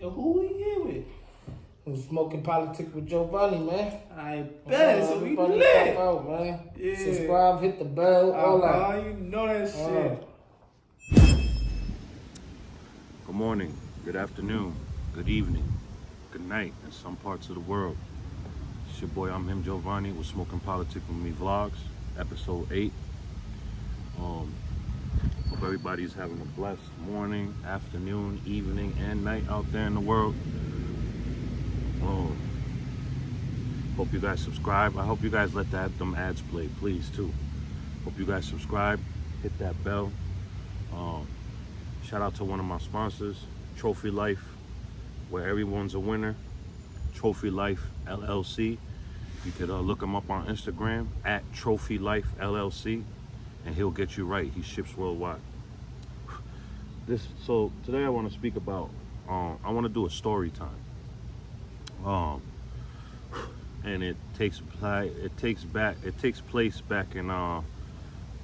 Yo, who we here with? I'm smoking politics with Giovanni, man. I bet. So we lit. Out, man. Yeah. Subscribe, hit the bell, all that. You know that shit. Good morning, good afternoon, good evening, good night in some parts of the world. It's your boy, I'm him, Giovanni, with Smoking Politics with Me Vlogs, episode 8. Hope everybody's having a blessed morning, afternoon, evening, and night out there in the world. Hope you guys subscribe. I hope you guys let them ads play, please, too. Hope you guys subscribe, hit that bell. Shout out to one of my sponsors, Trophy Life, where everyone's a winner. Trophy Life LLC. You could look him up on Instagram at Trophy Life LLC, and he'll get you right. He ships worldwide. So today I want to speak about. I want to do a story time. And it takes place back in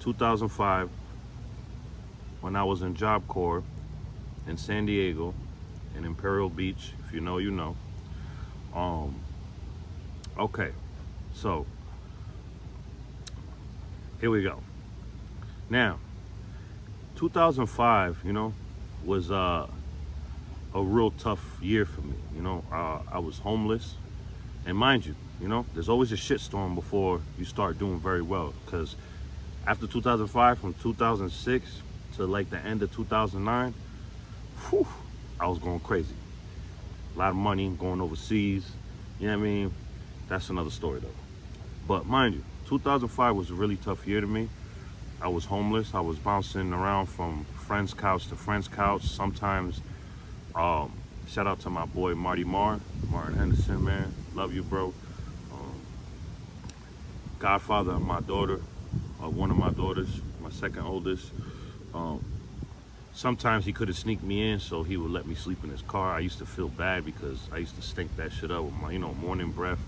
2005. When I was in Job Corps in San Diego, in Imperial Beach, if you know, you know. Okay, so here we go. Now, 2005, was a real tough year for me. I was homeless, and mind you, there's always a shitstorm before you start doing very well. Because after 2005, from 2006 to like the end of 2009, I was going crazy. A lot of money going overseas. You know what I mean? That's another story though. But mind you, 2005 was a really tough year to me. I was homeless. I was bouncing around from friend's couch to friend's couch. Sometimes, shout out to my boy Martin Henderson, man. Love you, bro. Godfather of my daughter, one of my daughters, my second oldest. Sometimes he could have sneaked me in, so he would let me sleep in his car. I used to feel bad because I used to stink that shit up with my, morning breath,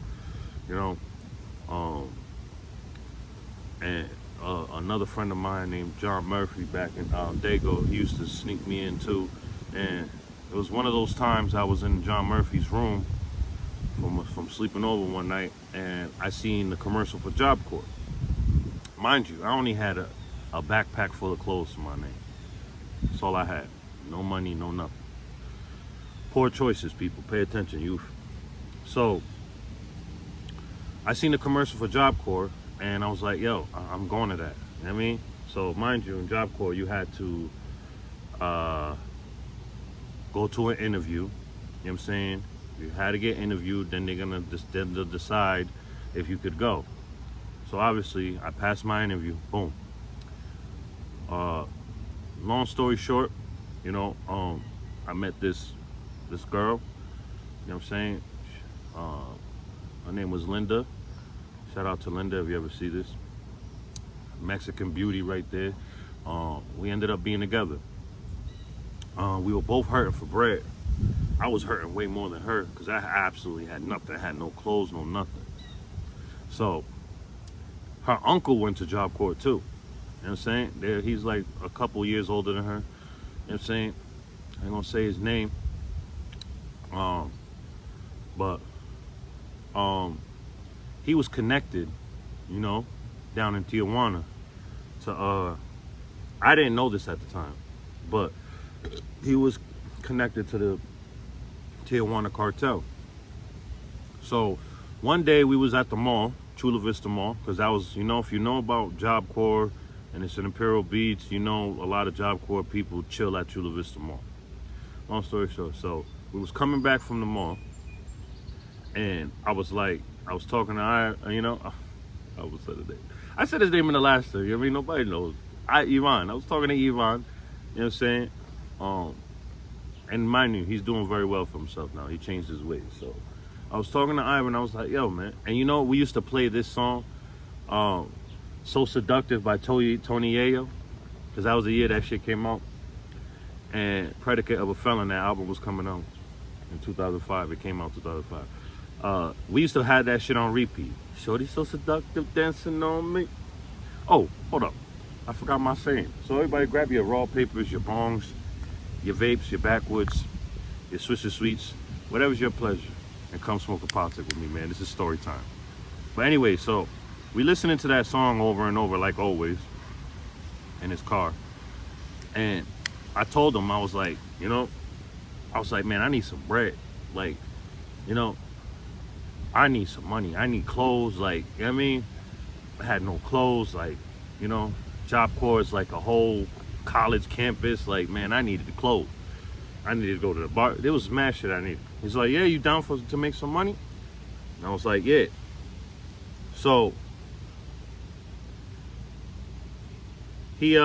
And another friend of mine named John Murphy back in Dago, he used to sneak me in too. And it was one of those times I was in John Murphy's room from sleeping over one night, and I seen the commercial for Job Corps. Mind you, I only had a backpack full of clothes to my name. That's all I had. No money, no nothing. Poor choices, people. Pay attention, youth. So, I seen the commercial for Job Corps, and I was like, yo, I'm going to that. You know what I mean? So, mind you, in Job Corps, you had to go to an interview. You know what I'm saying? You had to get interviewed, then they'll decide if you could go. So, obviously, I passed my interview. Boom. Long story short, I met this girl, you know what I'm saying? Her name was Linda. Shout out to Linda if you ever see this. Mexican beauty right there. We ended up being together. We were both hurting for bread. I was hurting way more than her because I absolutely had nothing. I had no clothes, no nothing. So, her uncle went to Job Corps too. You know what I'm saying? He's like a couple years older than her. You know what I'm saying? I ain't gonna say his name. But he was connected, down in Tijuana to I didn't know this at the time, but he was connected to the Tijuana cartel. So one day we was at the mall, Chula Vista Mall, because that was, if you know about Job Corps and it's in Imperial Beach, a lot of Job Corps people chill at Chula Vista Mall. Long story short, so we was coming back from the mall, and I was talking to I was saying his name. I said his name in the last time. Nobody knows. Ivan. I was talking to Ivan. You know what I'm saying? And mind you, he's doing very well for himself now. He changed his ways. So I was talking to Ivan. I was like, yo, man. And we used to play this song, So Seductive by Tony Yayo, because that was the year that shit came out. And Predicate of a Felon, that album was coming out in 2005. It came out in 2005. We used to have that shit on repeat. Shorty so seductive, dancing on me. Oh, hold up. I forgot my saying. So everybody grab your raw papers, your bongs, your vapes, your backwoods, your Swisher Sweets, whatever's your pleasure, and come smoke a politic with me, man. This is story time. But anyway, so we listening to that song over and over, like always, in his car. And I told him, I was like, man, I need some bread. Like, I need some money. I need clothes. Like, you know what I mean? I had no clothes. Like, Job Corps is like a whole college campus. Like, man, I needed the clothes. I needed to go to the bar. There was mad shit I needed. He's like, yeah, you down to make some money? And I was like, yeah. So he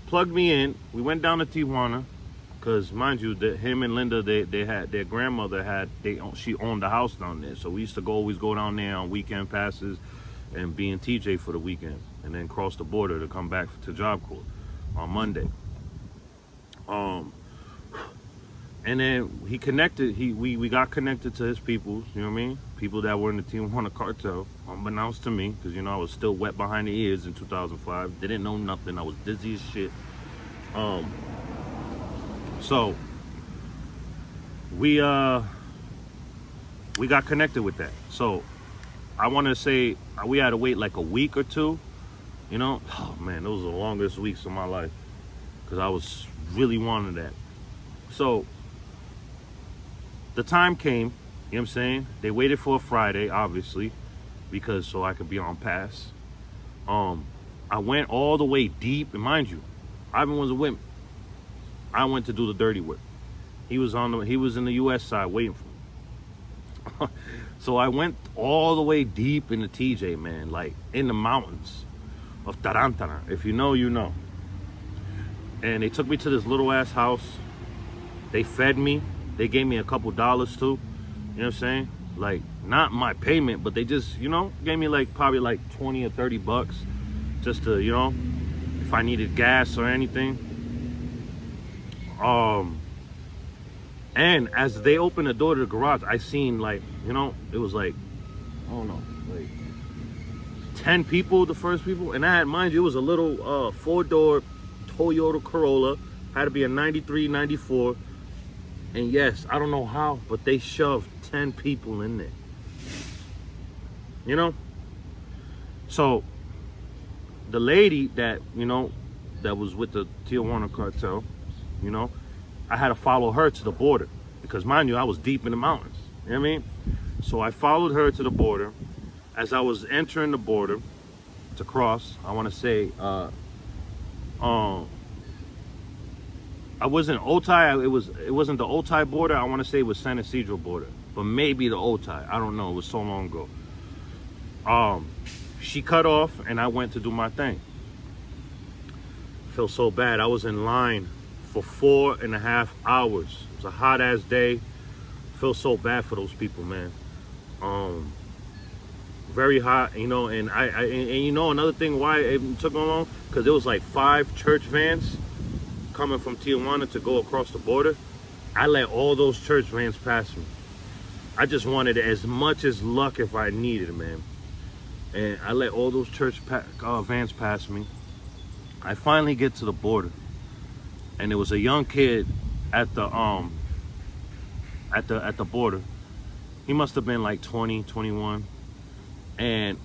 plugged me in. We went down to Tijuana, because mind you, him and Linda, they had their grandmother she owned the house down there. So we used to always go down there on weekend passes and be in TJ for the weekend, and then cross the border to come back to Job Corps on Monday. And then we got connected to his people, you know what I mean? People that were in the Tijuana cartel, unbeknownst to me, because, I was still wet behind the ears in 2005. Didn't know nothing. I was dizzy as shit. So we got connected with that. So I want to say we had to wait like a week or two, Oh, man, those were the longest weeks of my life, because I was really wanting that. So the time came, you know what I'm saying? They waited for a Friday, obviously, because so I could be on pass. I went all the way deep, and mind you, Ivan wasn't with me. I went to do the dirty work. He was in the U.S. side waiting for me. So I went all the way deep in the TJ, man, like in the mountains of Tarantana. If you know, you know. And they took me to this little ass house. They fed me. They gave me a couple dollars too. You know what I'm saying? Like, not my payment, but they just, gave me like probably like 20 or 30 bucks just to, if I needed gas or anything. And as they opened the door to the garage, I seen like, it was like, I don't know, like 10 people, the first people. And I had, mind you, it was a little 4-door Toyota Corolla. Had to be a 93, 94. And yes, I don't know how, but they shoved 10 people in there. So the lady that, that was with the Tijuana cartel, I had to follow her to the border, because mind you, I was deep in the mountains. You know what I mean? So I followed her to the border. As I was entering the border to cross, I want to say, I wasn't Otay. It wasn't the Otay border. I want to say it was San Isidro border, but maybe the Otay. I don't know. It was so long ago. She cut off, and I went to do my thing. Feel so bad. I was in line for 4.5 hours. It was a hot ass day. Feel so bad for those people, man. Very hot, and another thing why it took so long, because there was like 5 church vans coming from Tijuana to go across the border. I let all those church vans pass me. I just wanted as much as luck if I needed it, man. And I let all those church vans pass me. I finally get to the border, and there was a young kid at the border. He must have been like 20, 21. And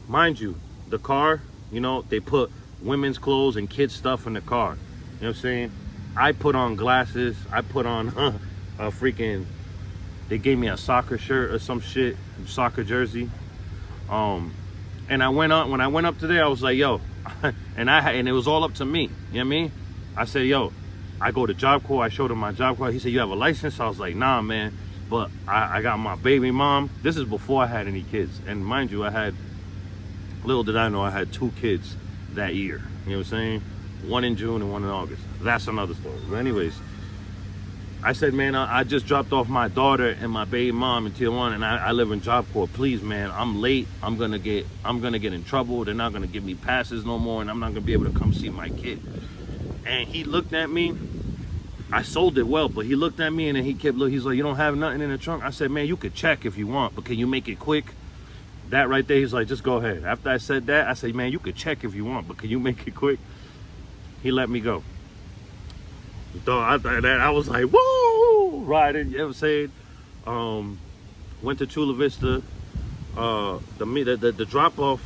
mind you, the car, they put women's clothes and kids stuff in the car. You know what I'm saying? I put on glasses. I put on a freaking, they gave me a soccer shirt or some shit, soccer jersey. And when I went up to there, I was like, yo, and it was all up to me. You know what I mean? I said, yo, I go to Job Corps. I showed him my Job Corps. He said, you have a license? I was like, nah, man. But I got my baby mom. This is before I had any kids. And mind you, little did I know, I had 2 kids that year. You know what I'm saying? 1 in June and 1 in August. That's another story. But anyways, I said, man, I just dropped off my daughter and my baby mom in Tijuana, and I live in Job Corps. Please, man, I'm late. I'm gonna get in trouble. They're not gonna give me passes no more, and I'm not gonna be able to come see my kid. And he looked at me. I sold it well, but he looked at me and then he kept looking. He's like, you don't have nothing in the trunk? I said, man, you could check if you want, but can you make it quick? That right there, he's like, just go ahead. After I said that, I said, man, you could check if you want, but can you make it quick? He let me go. I was like, whoa, riding, you know what I'm saying? Went to Chula Vista. The drop off,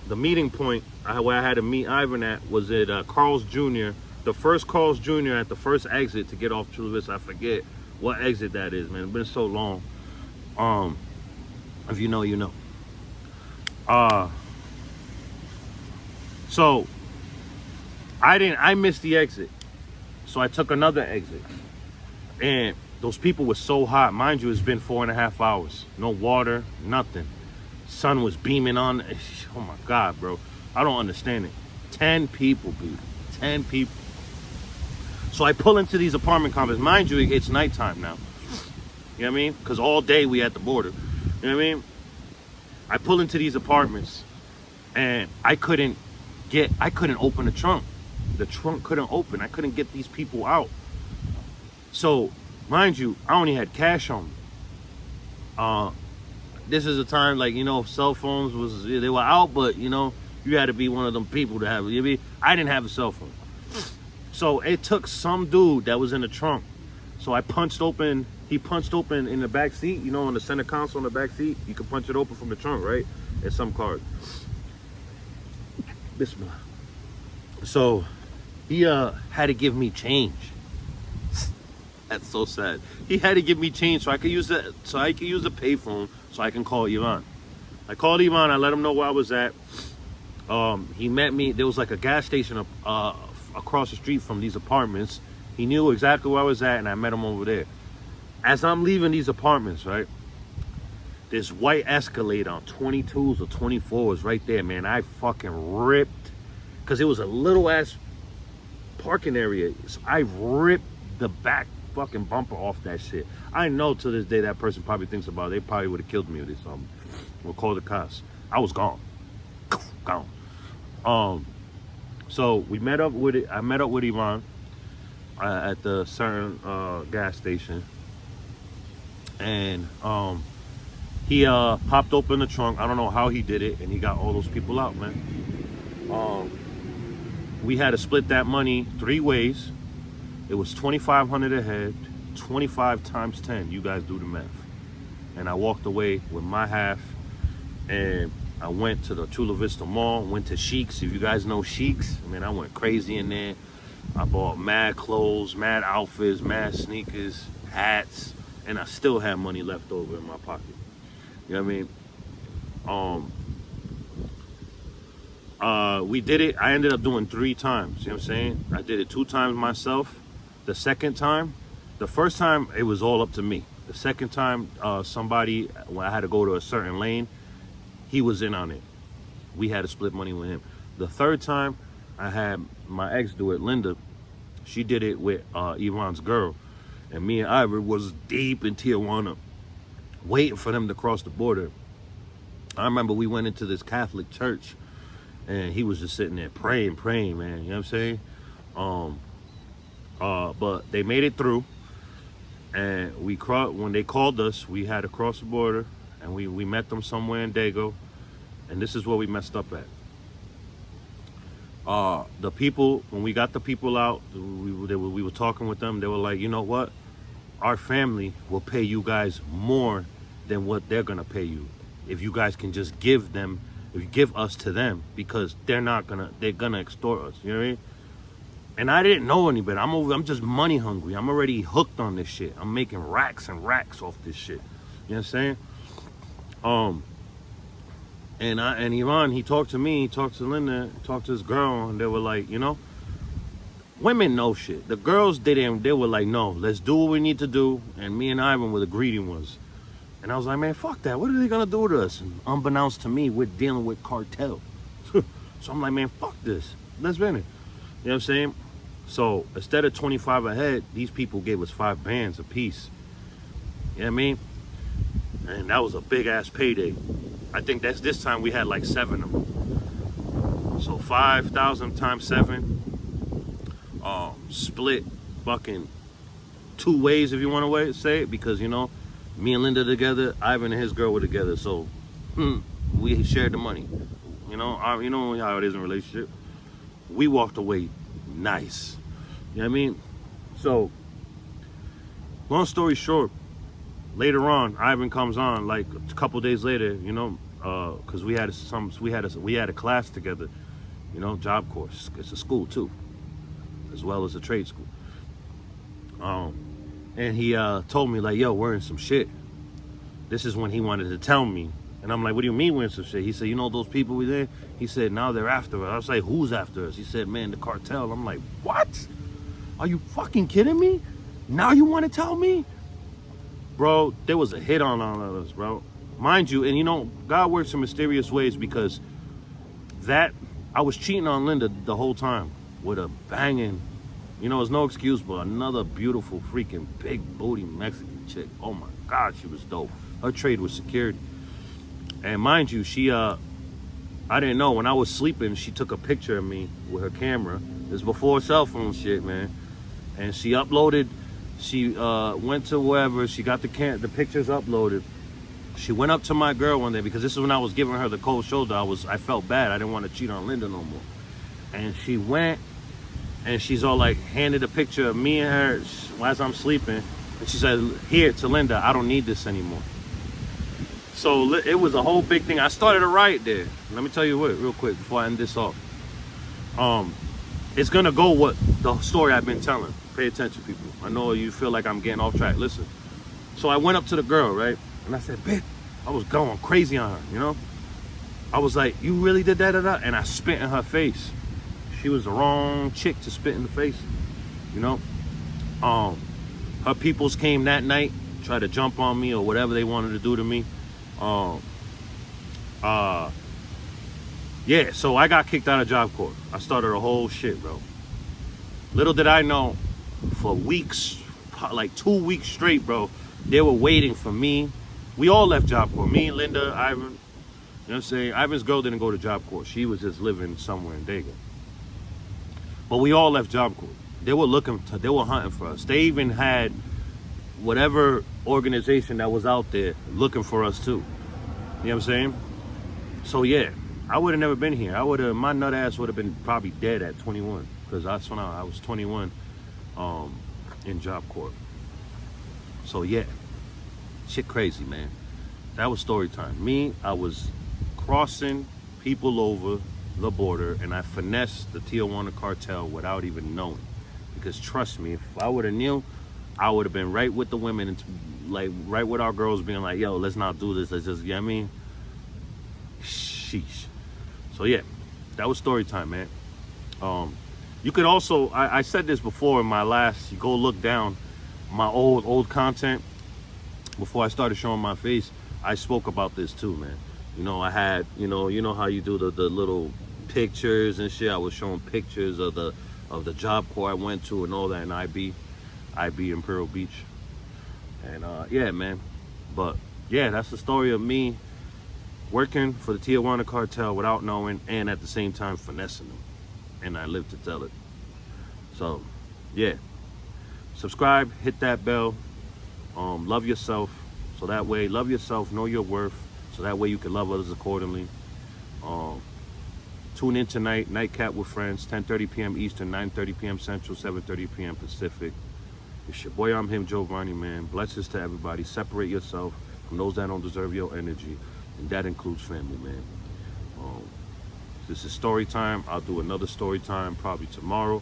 the meeting point where I had to meet Ivan at was at Carl's Jr. The first Carl's Jr. at the first exit to get off Chula Vista. I forget what exit that is, man. It's been so long. If you know, you know. So I missed the exit. So I took another exit. And those people were so hot. Mind you, it's been 4.5 hours. No water, nothing. Sun was beaming on. Oh my God, bro. I don't understand it. 10 people, dude. 10 people. So I pull into these apartment complexes. Mind you, it's nighttime now. You know what I mean? Because all day we at the border. You know what I mean? I pull into these apartments and I couldn't open the trunk. The trunk couldn't open. I couldn't get these people out. So, mind you, I only had cash on me. This is a time, like, you know, cell phones they were out, but, you know, you had to be one of them people to have it. You know what I mean? I didn't have a cell phone. So it took some dude that was in the trunk. So he punched open in the back seat, you know, on the center console in the back seat. You can punch it open from the trunk, right? At some cars. Bismillah. So he had to give me change. That's so sad. He had to give me change so I could use the payphone so I can call Ivan. I called Ivan. I let him know where I was at. He met me. There was like a gas station across the street from these apartments. He knew exactly where I was at, and I met him over there. As I'm leaving these apartments, right, this white Escalade on 22s or 24s right there, man. I fucking ripped, because it was a little ass parking area. So I ripped the back fucking bumper off that shit. I know to this day that person probably thinks about it. They probably would have killed me or something. Or called the cops. I was gone. Gone. So I met up with Ivan at the certain gas station. And he popped open the trunk. I don't know how he did it, and he got all those people out, man. We had to split that money 3 ways. It was $2,500 a head, 25 times 10. You guys do the math. And I walked away with my half, and I went to the Chula Vista Mall, went to Sheik's. If you guys know Sheik's, man, I went crazy in there. I bought mad clothes, mad outfits, mad sneakers, hats, and I still had money left over in my pocket. You know what I mean? We did it. I ended up doing 3 times. You know what I'm saying? I did it 2 times myself. The second time, the first time, it was all up to me. The second time, somebody, when I had to go to a certain lane, he was in on it. We had to split money with him. The third time, I had my ex do it, Linda. She did it with Ivan's girl. And me and Ivor was deep in Tijuana, waiting for them to cross the border. I remember we went into this Catholic church, and he was just sitting there praying, man. You know what I'm saying? But they made it through, and when they called us, we had to cross the border, and we met them somewhere in Dago, and this is where we messed up at. The people, when we got the people out, we were talking with them. They were like, you know what? Our family will pay you guys more than what they're gonna pay you if you guys can just give us to them, because they're gonna extort us. You know what I mean? And I didn't know any better. I'm just money hungry. I'm already hooked on this shit. I'm making racks and racks off this shit. You know what I'm saying? And Ivan, he talked to me, he talked to Linda, he talked to his girl, and they were like, you know, women know shit. The girls didn't. They were like, no, let's do what we need to do. And me and Ivan were the greedy ones. And I was like, man, fuck that. What are they gonna do to us? And unbeknownst to me, we're dealing with cartel. So I'm like, man, fuck this. Let's win it. You know what I'm saying? So instead of 25 a head, these people gave us 5 bands a piece. You know what I mean? And that was a big ass payday. I think this time we had like 7 of them. So 5,000 times 7, split fucking 2 ways, if you want to say it, because, you know, me and Linda together, Ivan and his girl were together, so we shared the money. You know how it is in a relationship. We walked away nice. You know what I mean? So long story short, later on, Ivan comes on like a couple days later, you know, because we had a class together, you know, job course. It's a school too, as well as a trade school. And he told me like, yo, we're in some shit. This is when he wanted to tell me. And I'm like, what do you mean we're in some shit? He said, you know those people we there? He said, now they're after us. I was like, who's after us? He said, man, the cartel. I'm like, what? Are you fucking kidding me? Now you want to tell me? Bro, there was a hit on all of us, bro. Mind you, and you know, God works in mysterious ways, because I was cheating on Linda the whole time with a banging, you know, it's no excuse, but another beautiful freaking big booty Mexican chick. Oh my God, she was dope. Her trade was security. And mind you, I didn't know, when I was sleeping, she took a picture of me with her camera. This is before cell phone shit, man. And she uploaded, she went to wherever, she got the pictures uploaded. She went up to my girl one day, because this is when I was giving her the cold shoulder. I felt bad. I didn't want to cheat on Linda no more. And she went, and she's all like, handed a picture of me and her as I'm sleeping. And she said, here, to Linda, I don't need this anymore. So it was a whole big thing. I started a riot there. Let me tell you what, real quick, before I end this off. It's gonna go what the story I've been telling. Pay attention, people. I know you feel like I'm getting off track. Listen. So I went up to the girl, right? And I said, bitch, I was going crazy on her, you know? I was like, you really did that? And I spit in her face. She was the wrong chick to spit in the face, you know? Her peoples came that night, tried to jump on me or whatever they wanted to do to me. Yeah, so I got kicked out of Job Corps. I started a whole shit, bro. Little did I know, for weeks, like 2 weeks straight, bro, they were waiting for me. We all left Job Corps. Me, Linda, Ivan. You know what I'm saying? Ivan's girl didn't go to Job Corps. She was just living somewhere in Dago. But we all left Job Corps. They were hunting for us. They even had whatever organization that was out there looking for us too. You know what I'm saying? So yeah, I would have never been here. My nut ass would have been probably dead at 21, because that's when I was 21 in Job Corps. So yeah, shit crazy, man. That was story time. Me, I was crossing people over the border, and I finessed the Tijuana cartel without even knowing. Because trust me, if I would have knew, I would have been right with the women, and like right with our girls being like, yo, let's not do this. Let's just, you know what I mean? Sheesh. So yeah, that was story time, man. You could also, I said this before in my last, you go look down my old content before I started showing my face. I spoke about this too, man. You know, I had, you know how you do the little pictures and shit. I was showing pictures of the Job Corps I went to and all that in IB Imperial Beach. And yeah, man. But yeah, that's the story of me working for the Tijuana cartel without knowing, and at the same time finessing them. And I live to tell it. So yeah, subscribe, hit that bell, love yourself, so that way, love yourself, know your worth, so that way you can love others accordingly. Tune in tonight, Nightcap with Friends, 10:30 p.m. Eastern, 9:30 p.m. Central, 7:30 p.m. Pacific. It's your boy, I'm him, Giovanni, man. Blessings to everybody. Separate yourself from those that don't deserve your energy, and that includes family, man. This is story time. I'll do another story time probably tomorrow,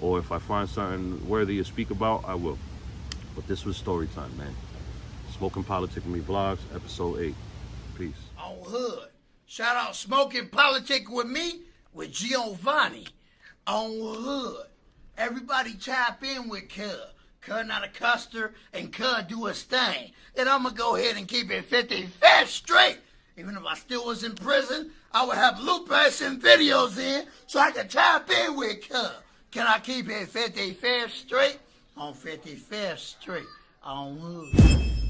or if I find something worthy to speak about, I will. But this was story time, man. Smoking Politics with Me Vlogs, episode 8. Peace. On Hood. Shout out Smoking Politics with Me with Giovanni. On Hood. Everybody tap in with Cuz. Cuz not a custer, and Cuz do his thing. Then I'm going to go ahead and keep it 55th straight. Even if I still was in prison, I would have loopers and videos in so I could tap in with Cuz. Can I keep it 55th straight? On 55th Street. On Hood.